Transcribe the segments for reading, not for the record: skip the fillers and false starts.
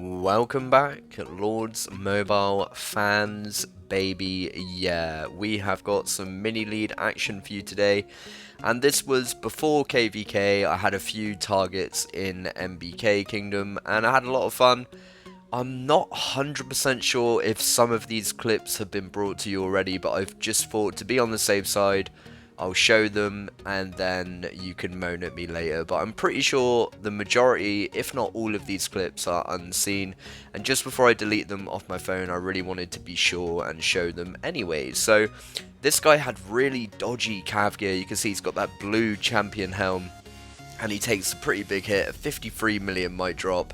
Welcome back, Lords Mobile fans, baby. Yeah, we have got some mini lead action for you today, and this was before KVK. I had a few targets in NBK Kingdom, and I had a lot of fun. I'm not 100% sure if some of these clips have been brought to you already, but I've just thought to be on the safe side, I'll show them and then you can moan at me later. But I'm pretty sure the majority, if not all of these clips are unseen. And just before I delete them off my phone, I really wanted to be sure and show them anyway. So this guy had really dodgy cav gear. You can see he's got that blue champion helm. And he takes a pretty big hit, a 53 million might drop.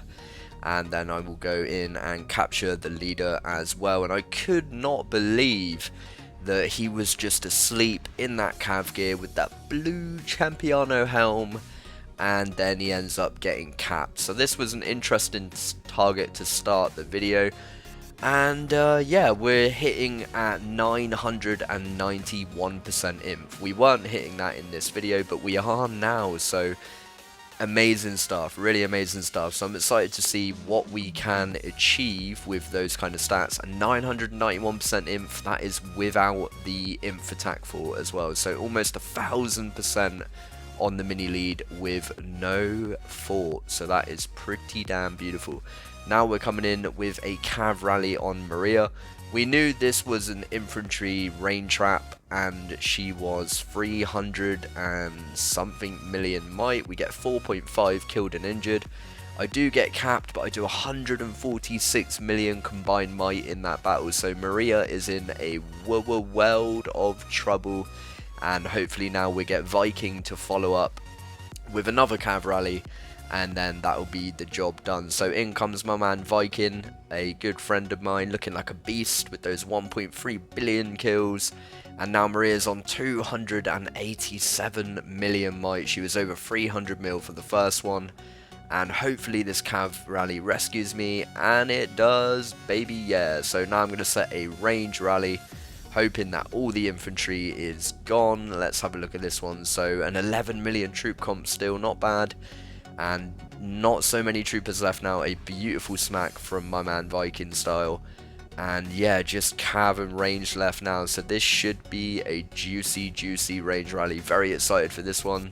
And then I will go in and capture the leader as well. And I could not believe that he was just asleep in that cav gear with that blue Champiano helm, and then he ends up getting capped. So this was an interesting target to start the video. And yeah, we're hitting at 991% inf. We weren't hitting that in this video, but we are now, so amazing stuff, really amazing stuff. So I'm excited to see what we can achieve with those kind of stats. And 991% inf, that is without the inf attack for as well, so almost 1000% on the mini lead with no fort, so that is pretty damn beautiful. Now we're coming in with a cav rally on Maria. We knew this was an infantry rain trap, and she was 300 and something million might. We get 4.5 killed and injured. I do get capped, but I do 146 million combined might in that battle. So Maria is in a world of trouble, and hopefully now we get Viking to follow up with another cav rally, and then that will be the job done. So in comes my man Viking, a good friend of mine, looking like a beast with those 1.3 billion kills. And now Maria's on 287 million might. She was over 300 mil for the first one. And hopefully this cav rally rescues me, and it does, baby, yeah. So now I'm going to set a range rally, hoping that all the infantry is gone. Let's have a look at this one. So an 11 million troop comp still, not bad. And not so many troopers left now. A beautiful smack from my man Viking style. And yeah, just cav and range left now. So this should be a juicy range rally. Very excited for this one.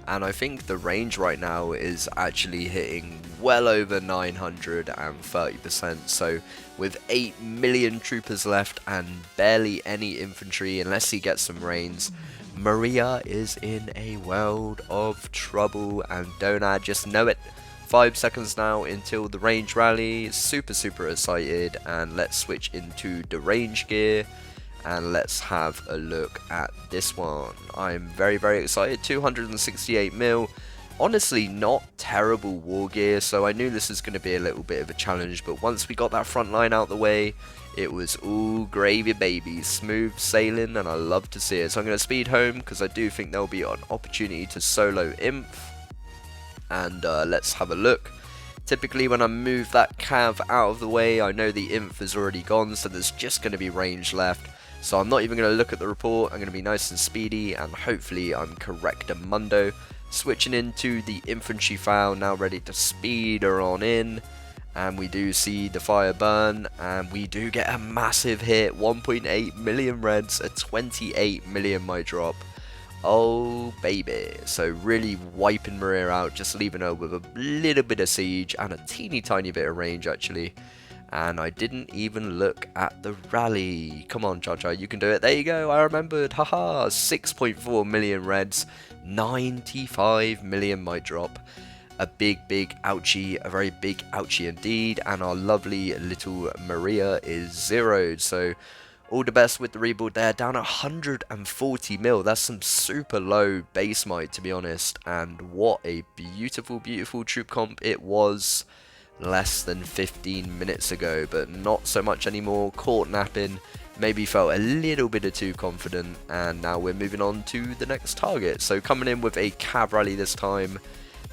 And I think the range right now is actually hitting well over 930%. So with 8 million troopers left and barely any infantry, unless he gets some rains, Maria is in a world of trouble, and don't I just know it. 5 seconds now until the range rally. Super excited, and let's switch into the range gear and let's have a look at this one. I'm very excited. 268 mil. Honestly, not terrible war gear, so I knew this was going to be a little bit of a challenge, but once we got that front line out the way, it was all gravy, baby. Smooth sailing, and I love to see it. So I'm going to speed home because I do think there'll be an opportunity to solo imp. And let's have a look. Typically when I move that cav out of the way, I know the inf is already gone, so there's just going to be range left. So I'm not even going to look at the report. I'm going to be nice and speedy, and hopefully I'm correctamundo. Switching into the infantry file, now ready to speed her on in. And we do see the fire burn, and we do get a massive hit. 1.8 million reds, a 28 million might drop. Oh baby. So really wiping Maria out, just leaving her with a little bit of siege and a teeny tiny bit of range actually. And I didn't even look at the rally. Come on, Cha-Cha, you can do it. There you go, I remembered. Haha, 6.4 million reds, 95 million might drop. A big ouchie, a very big ouchie indeed. And our lovely little Maria is zeroed. So all the best with the rebuild there. Down 140 mil. That's some super low base might, to be honest. And what a beautiful troop comp it was less than 15 minutes ago, but not so much anymore. Caught napping, maybe felt a little bit too confident, and now we're moving on to the next target. So coming in with a cav rally this time,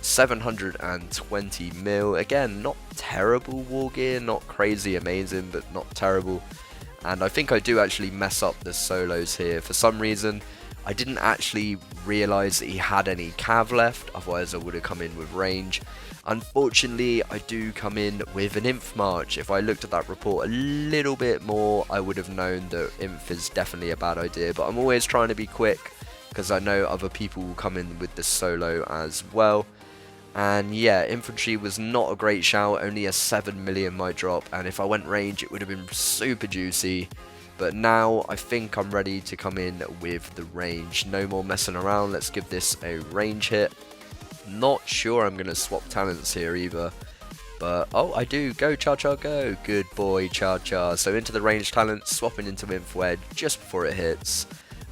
720 mil. Again, not terrible war gear, not crazy amazing, but not terrible. And I think I do actually mess up the solos here for some reason. I didn't actually realise that he had any cav left, otherwise I would have come in with range. Unfortunately, I do come in with an inf march. If I looked at that report a little bit more, I would have known that inf is definitely a bad idea, but I'm always trying to be quick because I know other people will come in with the solo as well. And yeah, infantry was not a great shout, only a 7 million might drop, and if I went range it would have been super juicy. But now I think I'm ready to come in with the range. No more messing around, let's give this a range hit. Not sure I'm going to swap talents here either. But, oh, I do. Go, Cha-Cha, go. Good boy, Cha-Cha. So into the range talent, swapping into Inf Wedge just before it hits.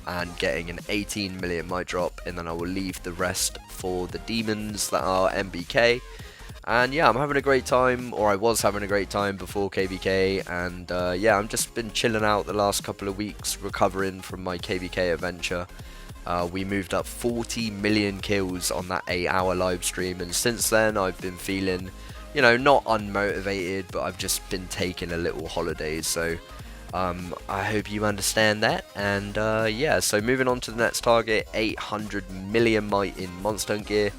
And getting an 18 million might drop. And then I will leave the rest for the demons that are NBK. And yeah, I'm having a great time, or I was having a great time before KVK, and yeah, I've just been chilling out the last couple of weeks, recovering from my KVK adventure. We moved up 40 million kills on that 8-hour live stream, and since then I've been feeling, you know, not unmotivated, but I've just been taking a little holiday, so I hope you understand that. And yeah, so moving on to the next target, 800 million might in Monster Hunt gear.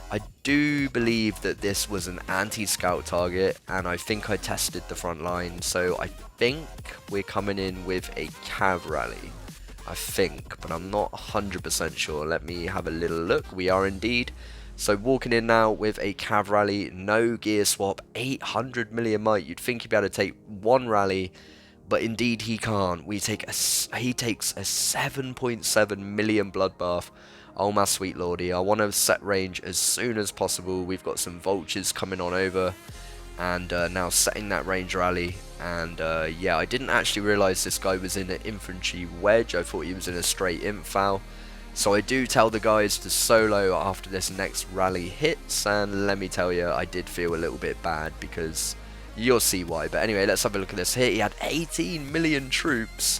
I do believe that this was an anti-scout target, and I think I tested the front line, so I think we're coming in with a cav rally. I think, but I'm not 100% sure. Let me have a little look. We are indeed. So walking in now with a cav rally, no gear swap, 800 million might. You'd think he'd be able to take one rally, but indeed he can't. He takes a 7.7 million bloodbath. Oh my sweet lordy, I want to set range as soon as possible. We've got some vultures coming on over, and now setting that range rally. And yeah, I didn't actually realise this guy was in an infantry wedge. I thought he was in a straight imp foul. So I do tell the guys to solo after this next rally hits, and let me tell you, I did feel a little bit bad, because you'll see why. But anyway, let's have a look at this here. He had 18 million troops,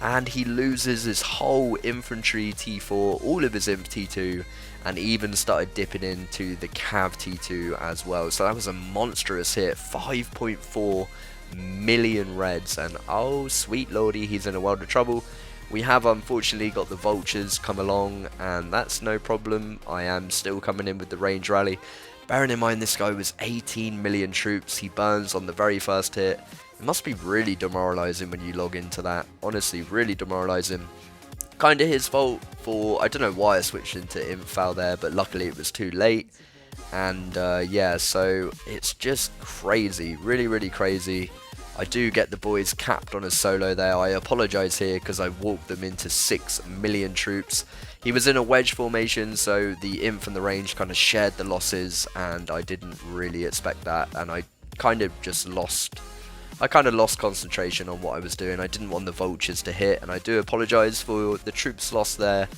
and he loses his whole infantry T4, all of his imp T2, and even started dipping into the cav T2 as well. So that was a monstrous hit, 5.4 million reds, and oh sweet lordy, he's in a world of trouble. We have unfortunately got the vultures come along, and that's no problem. I am still coming in with the range rally. Bearing in mind this guy was 18 million troops, he burns on the very first hit. It must be really demoralizing when you log into that. Honestly, really demoralizing. Kinda his fault for, I don't know why I switched into imp foul there, but luckily it was too late. And yeah, so it's just crazy, really crazy. I do get the boys capped on a solo there. I apologise here because I walked them into 6 million troops. He was in a wedge formation, so the imp from the range kind of shared the losses, and I didn't really expect that, and I kind of just lost concentration on what I was doing. I didn't want the vultures to hit, and I do apologise for the troops lost there,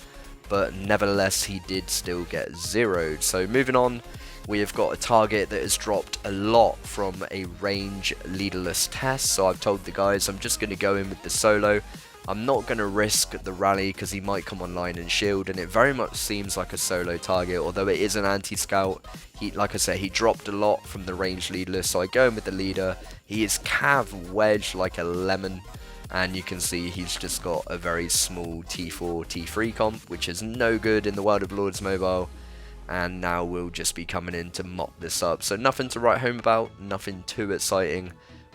but nevertheless he did still get zeroed. So moving on, we have got a target that has dropped a lot from a range leaderless test, so I've told the guys I'm just going to go in with the solo. I'm not going to risk the rally because he might come online and shield, and it very much seems like a solo target, although it is an anti-scout. Like I said, he dropped a lot from the range leaderless, so I go in with the leader. He is cav wedge like a lemon, and you can see he's just got a very small T4, T3 comp, which is no good in the world of Lords Mobile. And now we'll just be coming in to mop this up. So nothing to write home about, nothing too exciting.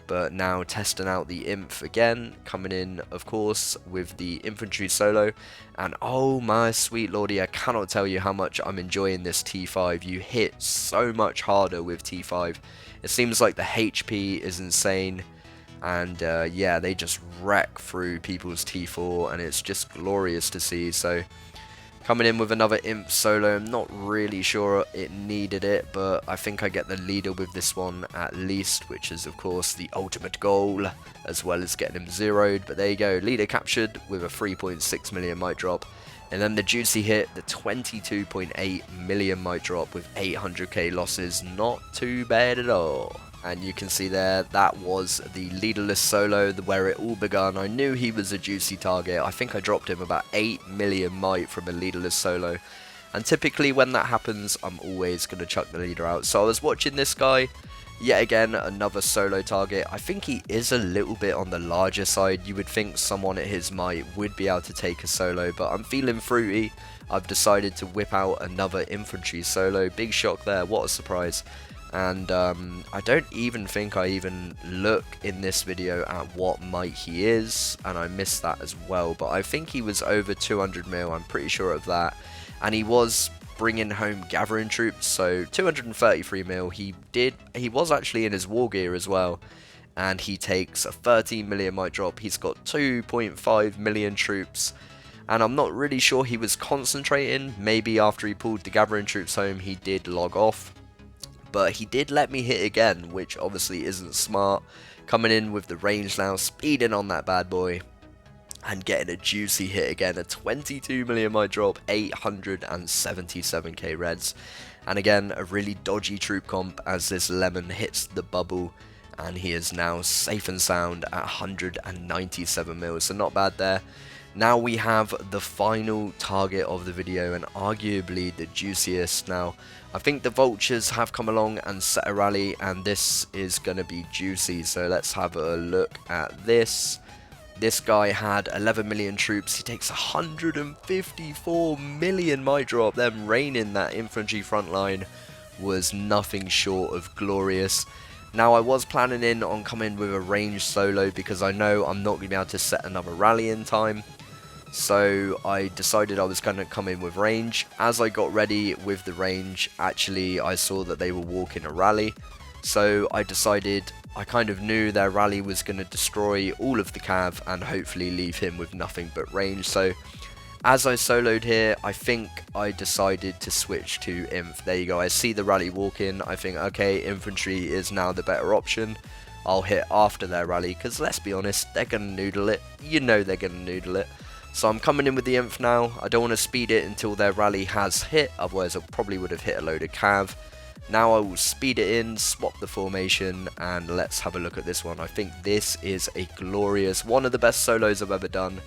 But now testing out the inf again, coming in of course with the infantry solo, and oh my sweet lordy, I cannot tell you how much I'm enjoying this T5. You hit so much harder with T5. It seems like the HP is insane, and yeah, they just wreck through people's T4, and it's just glorious to see. So coming in with another imp solo, I'm not really sure it needed it, but I think I get the leader with this one at least, which is of course the ultimate goal, as well as getting him zeroed. But there you go, leader captured with a 3.6 million might drop. And then the juicy hit, the 22.8 million might drop with 800k losses, not too bad at all. And you can see there, that was the leaderless solo, where it all begun. I knew he was a juicy target. I think I dropped him about 8 million might from a leaderless solo. And typically when that happens, I'm always going to chuck the leader out. So I was watching this guy, Yet again, another solo target. I think he is a little bit on the larger side. You would think someone at his might would be able to take a solo, but I'm feeling fruity. I've decided to whip out another infantry solo. Big shock there, what a surprise. And I don't even think I even look in this video at what might he is, and I missed that as well, but I think he was over 200 mil, I'm pretty sure of that, and he was bringing home gathering troops, so 233 mil. He was actually in his war gear as well, and he takes a 13 million might drop. He's got 2.5 million troops, and I'm not really sure he was concentrating. Maybe after he pulled the gathering troops home he did log off, but he did let me hit again, which obviously isn't smart. Coming in with the range now, speeding on that bad boy, and getting a juicy hit again. A 22 million might drop, 877k reds. And again, a really dodgy troop comp as this lemon hits the bubble, and he is now safe and sound at 197 mil, so not bad there. Now we have the final target of the video, and arguably the juiciest. Now, I think the vultures have come along and set a rally, and this is going to be juicy, so let's have a look at this. This guy had 11 million troops. He takes 154 million might drop. Them raining that infantry front line was nothing short of glorious. Now, I was planning in on coming with a range solo because I know I'm not going to be able to set another rally in time. So I decided I was going to come in with range. As I got ready with the range, actually I saw that they were walking a rally. So I decided, I kind of knew their rally was going to destroy all of the cav and hopefully leave him with nothing but range. So as I soloed here, I think I decided to switch to inf. There you go, I see the rally walking. I think, okay, infantry is now the better option. I'll hit after their rally because let's be honest, they're going to noodle it. You know they're going to noodle it. So I'm coming in with the inf now. I don't want to speed it until their rally has hit, otherwise I probably would have hit a load of cav. Now I will speed it in, swap the formation, and let's have a look at this one. I think this is a glorious, one of the best solos I've ever done.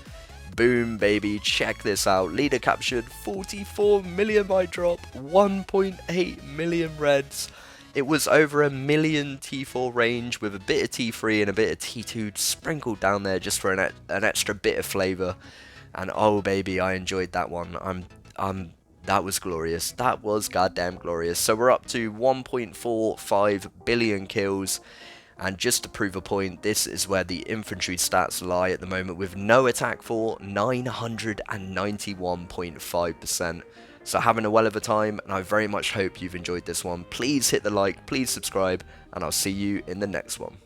Boom, baby, check this out. Leader captured, 44 million might drop, 1.8 million reds. It was over a million T4 range with a bit of T3 and a bit of T2 sprinkled down there just for an extra bit of flavour. And oh baby, I enjoyed that one. That was glorious. That was goddamn glorious. So we're up to 1.45 billion kills. And just to prove a point, this is where the infantry stats lie at the moment with no attack for 991.5%. So having a well of a time, and I very much hope you've enjoyed this one. Please hit the like, please subscribe, and I'll see you in the next one.